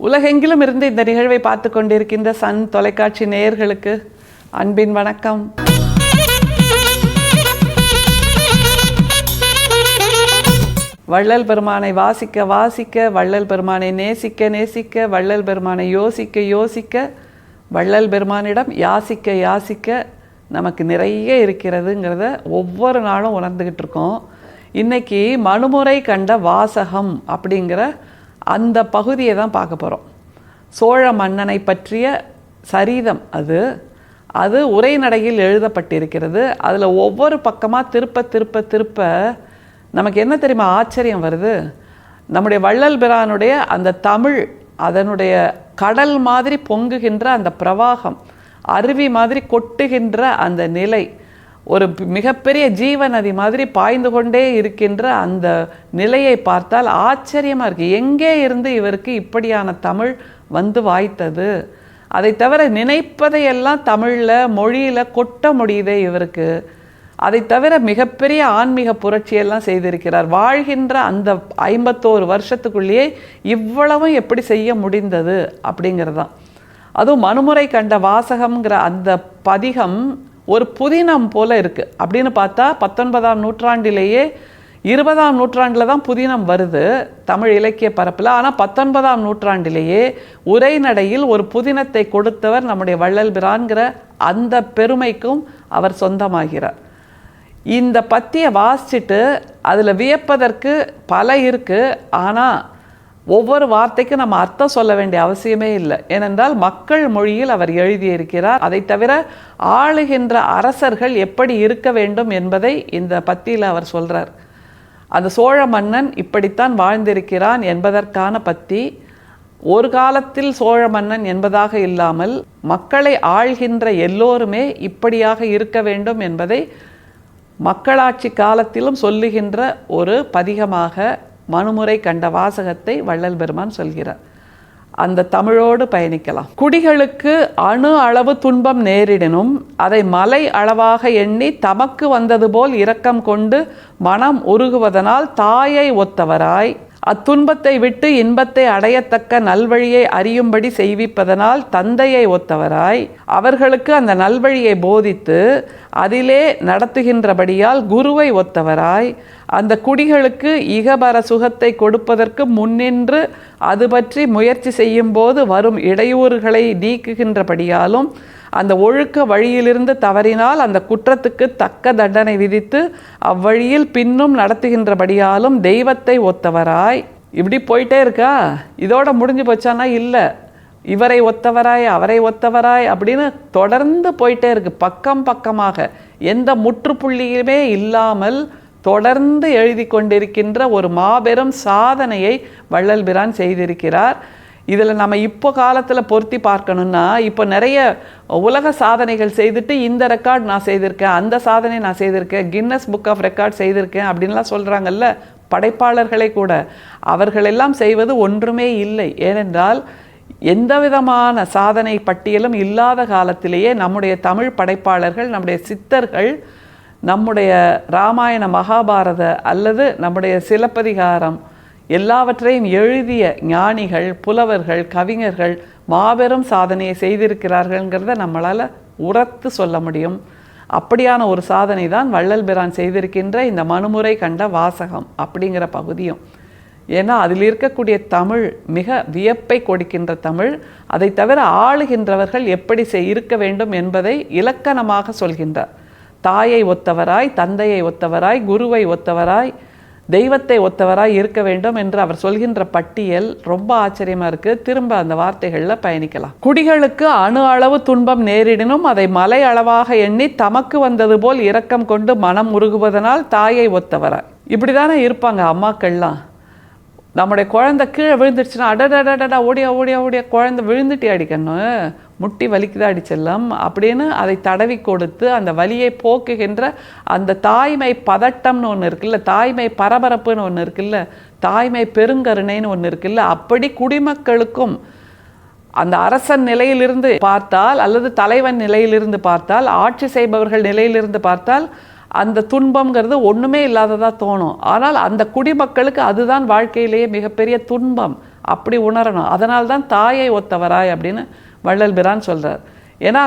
உலகெங்கிலும் இருந்து இந்த நிகழ்வை பார்த்து கொண்டிருக்கின்ற சன் தொலைக்காட்சி நேயர்களுக்கு அன்பின் வணக்கம். வள்ளல் பெருமானை வாசிக்க வாசிக்க, வள்ளல் பெருமானை நேசிக்க நேசிக்க, வள்ளல் பெருமானை யோசிக்க யோசிக்க, வள்ளல் பெருமானிடம் யாசிக்க யாசிக்க நமக்கு நிறைய இருக்கிறதுங்கிறத ஒவ்வொரு நாளும் உணர்ந்துக்கிட்டு இருக்கோம். இன்றைக்கி மனுமுறை கண்ட வாசகம் அப்படிங்கிற அந்த பகுதியை தான் பார்க்க போகிறோம். சோழ மன்னனை பற்றிய சரிதம் அது உரைநடையில் எழுதப்பட்டிருக்கிறது. அதில் ஒவ்வொரு பக்கமாக திருப்ப நமக்கு என்ன தெரியுமா ஆச்சரியம் வருது? நம்முடைய வள்ளல் பிரானுடைய அந்த தமிழ், அதனுடைய கடல் மாதிரி பொங்குகின்ற அந்த பிரவாகம், அருவி மாதிரி கொட்டுகின்ற அந்த நிலை, ஒரு மிகப்பெரிய ஜீவநதி மாதிரி பாய்ந்து கொண்டே இருக்கின்ற அந்த நிலையை பார்த்தால் ஆச்சரியமாக இருக்குது. எங்கே இருந்து இவருக்கு இப்படியான தமிழ் வந்து வாய்த்தது? அதை தவிர நினைப்பதையெல்லாம் தமிழில் மொழியில் கொட்ட முடியுதே இவருக்கு. அதை தவிர மிகப்பெரிய ஆன்மீக புரட்சியெல்லாம் செய்திருக்கிறார். வாழ்கின்ற அந்த 51 வருஷத்துக்குள்ளேயே இவ்வளவும் எப்படி செய்ய முடிந்தது அப்படிங்கிறது தான். அதுவும் மனுமுறை கண்ட வாசகம்ங்கிற அந்த பதிகம் ஒரு புதினம் போல இருக்குது. அப்படின்னு பார்த்தா 19ஆம் நூற்றாண்டிலேயே 20ஆம் நூற்றாண்டில் தான் புதினம் வருது தமிழ் இலக்கிய பரப்பில். ஆனால் 19ஆம் நூற்றாண்டிலேயே உரைநடையில் ஒரு புதினத்தை கொடுத்தவர் நம்முடைய வள்ளல் பிரான்கிற அந்த பெருமைக்கும் அவர் சொந்தமாகிறார். இந்த பத்தியை வாசிச்சுட்டு அதில் வியப்பதற்கு பல இருக்குது. ஆனால் ஒவ்வொரு வார்த்தைக்கும் நம்ம அர்த்தம் சொல்ல வேண்டிய அவசியமே இல்லை. ஏனென்றால் மக்கள் மொழியில் அவர் எழுதியிருக்கிறார். அதை தவிர ஆளுகின்ற அரசர்கள் எப்படி இருக்க வேண்டும் என்பதை இந்த பத்தியில் அவர் சொல்கிறார். அந்த சோழ மன்னன் இப்படித்தான் வாழ்ந்திருக்கிறான் என்பதற்கான பத்தி. ஒரு காலத்தில் சோழ மன்னன் என்பதாக இல்லாமல் மக்களை ஆள்கின்ற எல்லோருமே இப்படியாக இருக்க வேண்டும் என்பதை மக்களாட்சி காலத்திலும் சொல்லுகின்ற ஒரு பதிகமாக மனுமுறை கண்ட வாசகத்தை வள்ளல் பெருமான் சொல்கிறார். அந்த தமிழோடு பயணிக்கலாம். குடிகளுக்கு அணு அளவு துன்பம் நேரிடனும் அதை மலை அளவாக எண்ணி தமக்கு வந்தது போல் இரக்கம் கொண்டு மனம் உருகுவதனால் தாயை ஒத்தவராய், அத்துன்பத்தை விட்டு இன்பத்தை அடையத்தக்க நல்வழியை அறியும்படி செய்விப்பதனால் தந்தையை ஒத்தவராய், அவர்களுக்கு அந்த நல்வழியை போதித்து அதிலே நடத்துகின்றபடியால் குருவை ஒத்தவராய், அந்த குடிகளுக்கு இகபர சுகத்தை கொடுப்பதற்கு முன்னின்று அது பற்றி முயற்சி செய்யும்போது வரும் இடையூறுகளை நீக்குகின்றபடியாலும், அந்த ஒழுக்க வழியிலிருந்து தவறினால் அந்த குற்றத்துக்கு தக்க தண்டனை விதித்து அவ்வழியில் பின்னும் நடத்துகின்றபடியாலும் தெய்வத்தை ஒத்தவராய். இப்படி போயிட்டே இருக்கா? இதோட முடிஞ்சு போச்சானா இல்லை. இவரை ஒத்தவராய் அவரை ஒத்தவராய் அப்படின்னு தொடர்ந்து போயிட்டே இருக்கு. பக்கம் பக்கமாக எந்த முற்றுப்புள்ளியுமே இல்லாமல் தொடர்ந்து எழுதி கொண்டிருக்கின்ற ஒரு மாபெரும் சாதனையை வள்ளல் பிரான் செய்திருக்கிறார். இதில் நம்ம இப்போ காலத்தில் பொருத்தி பார்க்கணுன்னா, இப்போ நிறைய உலக சாதனைகள் செய்துட்டு இந்த ரெக்கார்ட் நான் செய்திருக்கேன், அந்த சாதனை நான் செய்திருக்கேன், கின்னஸ் புக் ஆஃப் ரெக்கார்ட் செய்திருக்கேன் அப்படின்லாம் சொல்கிறாங்கல்ல படைப்பாளர்களே கூட. அவர்களெல்லாம் செய்வது ஒன்றுமே இல்லை. ஏனென்றால் எந்த விதமான சாதனை பட்டியலும் இல்லாத காலத்திலேயே நம்முடைய தமிழ் படைப்பாளர்கள், நம்முடைய சித்தர்கள், நம்முடைய இராமாயண மகாபாரத அல்லது நம்முடைய சிலப்பதிகாரம் எல்லாவற்றையும் எழுதிய ஞானிகள், புலவர்கள், கவிஞர்கள் மாபெரும் சாதனையை செய்திருக்கிறார்கள்ங்கிறத நம்மளால் உரத்து சொல்ல முடியும். அப்படியான ஒரு சாதனை தான் வள்ளல் பிரான் செய்திருக்கின்ற இந்த மனுமுறை கண்ட வாசகம் அப்படிங்கிற பகுதியும். ஏன்னா அதில் இருக்கக்கூடிய தமிழ் மிக வியப்பை கொடுக்கின்ற தமிழ். அதை தவிர ஆளுகின்றவர்கள் எப்படி இருக்க வேண்டும் என்பதை இலக்கணமாக சொல்கின்றார். தாயை ஒத்தவராய், தந்தையை ஒத்தவராய், குருவை ஒத்தவராய், தெய்வத்தை ஒத்தவராய் இருக்க வேண்டும் என்று அவர் சொல்கின்ற பட்டியல் ரொம்ப ஆச்சரியமாக இருக்குது. திரும்ப அந்த வார்த்தைகளில் பயணிக்கலாம். குடிகளுக்கு அணு அளவு துன்பம் நேரிடனும் அதை மலை அளவாக எண்ணி தமக்கு வந்தது போல் இரக்கம் கொண்டு மனம் உருகுவதனால் தாயை ஒத்தவராய். இப்படி தானே இருப்பாங்க அம்மாக்கள்லாம். நம்முடைய குழந்தை கீழே விழுந்துடுச்சுன்னா அடடடடா ஓடியா ஓடியா ஓடியா, குழந்தை விழுந்துட்டே அடிக்கணும், முட்டி வலிக்குதா அடிச்செல்லாம் அப்படின்னு அதை தடவி கொடுத்து அந்த வலியை போக்குகின்ற அந்த தாய்மை பதட்டம்னு ஒன்று இருக்குல்ல, தாய்மை பரபரப்புன்னு ஒன்று இருக்குல்ல, தாய்மை பெருங்கருணைன்னு ஒன்று இருக்குல்ல, அப்படி குடிமக்களுக்கும் அந்த அரசன் நிலையிலிருந்து பார்த்தால் அல்லது தலைவன் நிலையிலிருந்து பார்த்தால், ஆட்சி செய்பவர்கள் நிலையிலிருந்து பார்த்தால் அந்த துன்பம்ங்கிறது ஒன்றுமே இல்லாததாக தோணும். ஆனால் அந்த குடிமக்களுக்கு அதுதான் வாழ்க்கையிலேயே மிகப்பெரிய துன்பம். அப்படி உணரணும். அதனால்தான் தாயை ஒத்தவராய் அப்படின்னு வள்ளல் பிரான் சொல்கிறார். ஏன்னா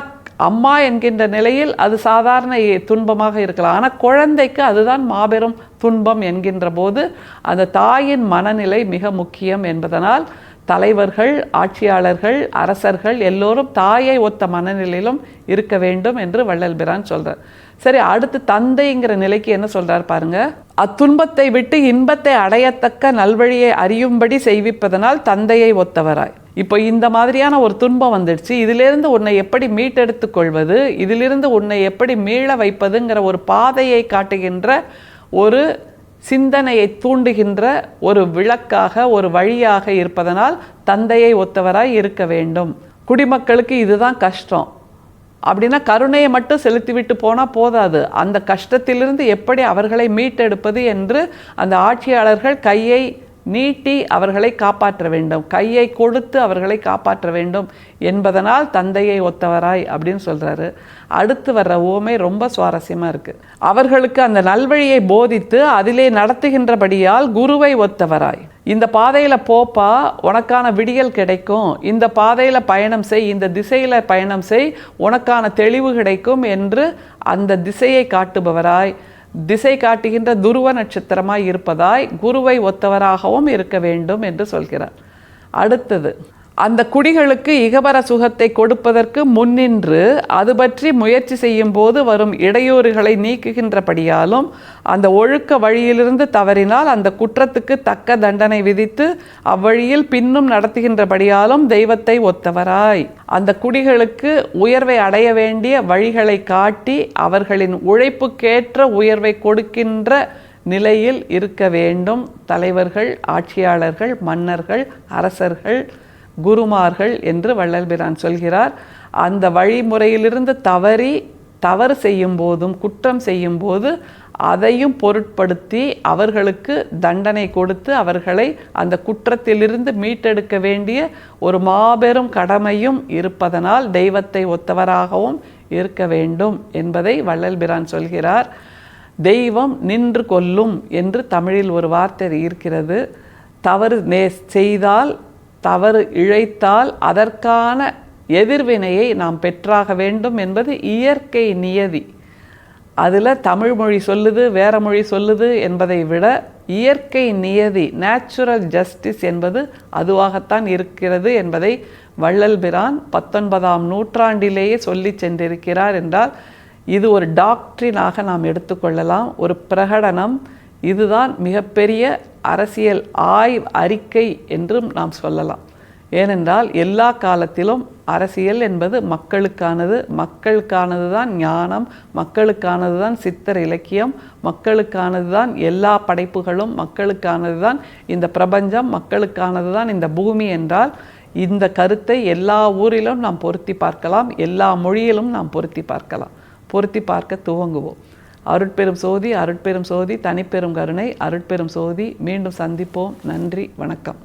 அம்மா என்கின்ற நிலையில் அது சாதாரண துன்பமாக இருக்கலாம், ஆனால் குழந்தைக்கு அதுதான் மாபெரும் துன்பம் என்கின்ற போது அந்த தாயின் மனநிலை மிக முக்கியம் என்பதனால் தலைவர்கள், ஆட்சியாளர்கள், அரசர்கள் எல்லோரும் தாயை ஒத்த மனநிலையிலும் இருக்க வேண்டும் என்று வள்ளல் பிரான் சொல்கிறார். சரி, அடுத்து தந்தைங்கிற நிலைக்கு என்ன சொல்றார் பாருங்க. அத்துன்பத்தை விட்டு இன்பத்தை அடையத்தக்க நல்வழியை அறியும்படி செய்விப்பதனால் தந்தையை ஒத்தவராய். இப்போ இந்த மாதிரியான ஒரு துன்பம் வந்துடுச்சு, இதிலிருந்து உன்னை எப்படி மீட்டெடுத்து கொள்வது, இதிலிருந்து உன்னை எப்படி மீள வைப்பதுங்கிற ஒரு பாதையை காட்டுகின்ற ஒரு சிந்தனையை தூண்டுகின்ற ஒரு விளக்காக, ஒரு வழியாக இருப்பதனால் தந்தையை ஒத்தவராய் இருக்க வேண்டும். குடிமக்களுக்கு இதுதான் கஷ்டம் அப்படின்னா கருணையை மட்டும் செலுத்திவிட்டு போனால் போதாது, அந்த கஷ்டத்திலிருந்து எப்படி அவர்களை மீட்டெடுப்பது என்று அந்த ஆட்சியாளர்கள் கையை நீட்டி அவர்களை காப்பாற்ற வேண்டும், கையை கொடுத்து அவர்களை காப்பாற்ற வேண்டும் என்பதனால் தந்தையை ஒத்தவராய் அப்படின்னு சொல்கிறாரு. அடுத்து வர்ற உவமை ரொம்ப சுவாரஸ்யமாக இருக்குது. அவர்களுக்கு அந்த நல்வழியை போதித்து அதிலே நடத்துகின்றபடியால் குருவை ஒத்தவராய். இந்த பாதையில் போப்பா, உனக்கான விடியல் கிடைக்கும், இந்த பாதையில் பயணம் செய், இந்த திசையில் பயணம் செய், உனக்கான தெளிவு கிடைக்கும் என்று அந்த திசையை காட்டுபவராய், திசை காட்டுகின்ற துருவ நட்சத்திரமாய் இருப்பதாய் குருவை ஒத்தவராகவும் இருக்க வேண்டும் என்று சொல்கிறார். அடுத்தது, அந்த குடிகளுக்கு இகபர சுகத்தை கொடுப்பதற்கு முன்னின்று அது பற்றி முயற்சி செய்யும் போது வரும் இடையூறுகளை நீக்குகின்றபடியாலும் அந்த ஒழுக்க வழியிலிருந்து தவறினால் அந்த குற்றத்துக்கு தக்க தண்டனை விதித்து அவ்வழியில் பின்னும் நடத்துகின்றபடியாலும் தெய்வத்தை ஒத்தவராய். அந்த குடிகளுக்கு உயர்வை அடைய வேண்டிய வழிகளை காட்டி அவர்களின் உழைப்புக்கேற்ற உயர்வை கொடுக்கின்ற நிலையில் இருக்க வேண்டும் தலைவர்கள், ஆட்சியாளர்கள், மன்னர்கள், அரசர்கள், குருமார்கள் என்று வள்ளல் பிரான் சொல்கிறார். அந்த வழிமுறையிலிருந்து தவறு செய்யும் போதும் குற்றம் செய்யும் போது அதையும் பொருட்படுத்தி அவர்களுக்கு தண்டனை கொடுத்து அவர்களை அந்த குற்றத்திலிருந்து மீட்டெடுக்க வேண்டிய ஒரு மாபெரும் கடமையும் இருப்பதனால் தெய்வத்தை ஒத்தவராகவும் இருக்க வேண்டும் என்பதை வள்ளல் பிரான் சொல்கிறார். தெய்வம் நின்று கொல்லும் என்று தமிழில் ஒரு வார்த்தை இருக்கிறது. தவறு செய்தால், தவறு இழைத்தால் அதற்கான எதிர்வினையை நாம் பெற்றாக வேண்டும் என்பது இயற்கை நியதி. அதில் தமிழ் மொழி சொல்லுது, வேற மொழி சொல்லுது என்பதை விட இயற்கை நியதி, நேச்சுரல் ஜஸ்டிஸ் என்பது அதுவாகத்தான் இருக்கிறது என்பதை வள்ளல் பிரான் 19ஆம் நூற்றாண்டிலேயே சொல்லி சென்றிருக்கிறார் என்றால் இது ஒரு டாக்ட்ரினாக நாம் எடுத்துக்கொள்ளலாம், ஒரு பிரகடனம். இதுதான் மிகப்பெரிய அரசியல் அறிக்கை என்றும் நாம் சொல்லலாம். ஏனென்றால் எல்லா காலத்திலும் அரசியல் என்பது மக்களுக்கானது, மக்களுக்கானது தான் ஞானம், மக்களுக்கானது தான் சித்தர் இலக்கியம், மக்களுக்கானது தான் எல்லா படைப்புகளும், மக்களுக்கானது தான் இந்த பிரபஞ்சம், மக்களுக்கானது தான் இந்த பூமி என்றால் இந்த கருத்தை எல்லா ஊரிலும் நாம் பொருத்தி பார்க்கலாம், எல்லா மொழியிலும் நாம் பொருத்தி பார்க்கலாம். பொருத்தி பார்க்க துவங்குவோம். அருட்பெரும் சோதி, அருட்பெரும் சோதி, தனிப்பெரும் கருணை, அருட்பெரும் சோதி. மீண்டும் சந்திப்போம். நன்றி, வணக்கம்.